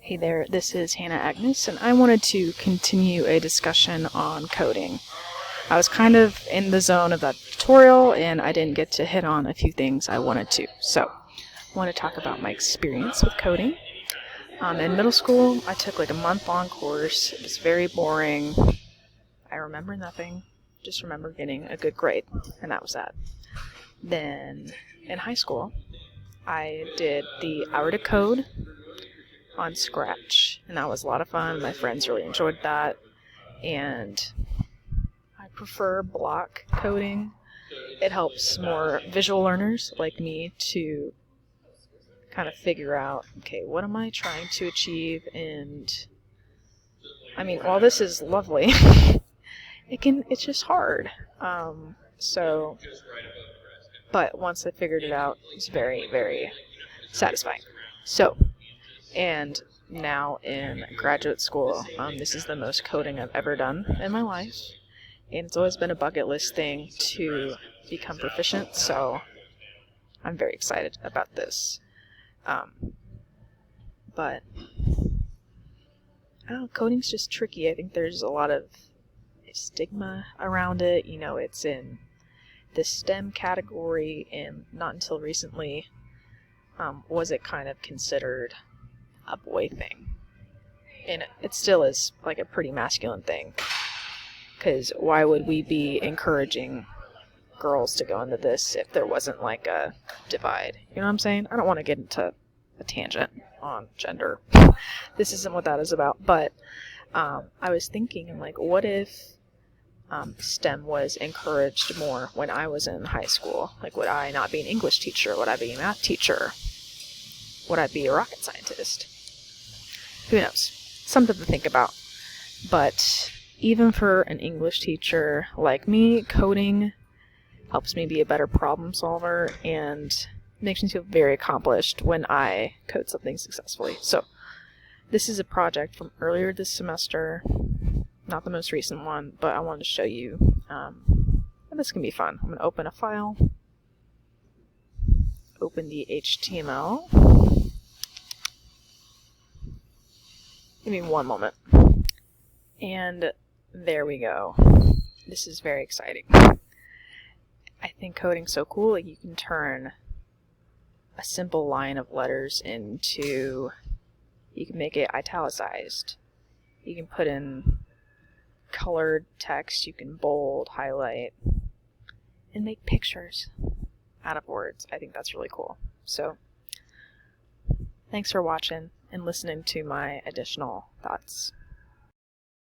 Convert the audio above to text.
Hey there, this is Hannah Agnes, and I wanted to continue a discussion on coding. I was kind of in the zone of that tutorial, and I didn't get to hit on a few things I wanted to. So, I want to talk about my experience with coding. In middle school, I took like a month-long course. It was very boring. I remember nothing. Just remember getting a good grade, and that was that. Then, in high school, I did the Hour to Code on Scratch, and that was a lot of fun. My friends really enjoyed that, and I prefer block coding. It helps more visual learners like me to kind of figure out, okay, what am I trying to achieve? And I mean, while this is lovely, it's just hard. But once I figured it out, it's very, very satisfying. And now in graduate school, this is the most coding I've ever done in my life. And it's always been a bucket list thing to become proficient, so I'm very excited about this. But I don't know, coding's just tricky. I think there's a lot of stigma around it. You know, it's in the STEM category, and not until recently was it kind of considered a boy thing. And it still is like a pretty masculine thing, because why would we be encouraging girls to go into this if there wasn't like a divide? You know what I'm saying? I don't want to get into a tangent on gender. This isn't what that is about, but I was thinking, like, what if STEM was encouraged more when I was in high school? Like, would I not be an English teacher? Would I be a math teacher? Would I be a rocket scientist? Who knows? Something to think about. But even for an English teacher like me, coding helps me be a better problem solver and makes me feel very accomplished when I code something successfully. So this is a project from earlier this semester, not the most recent one, but I wanted to show you. This can be fun. I'm going to open a file, open the HTML. Give me one moment. And there we go. This is very exciting. I think coding's so cool. Like, you can turn a simple line of letters into, you can make it italicized. You can put in colored text. You can bold, highlight, and make pictures out of words. I think that's really cool. So, thanks for watching and listening to my additional thoughts.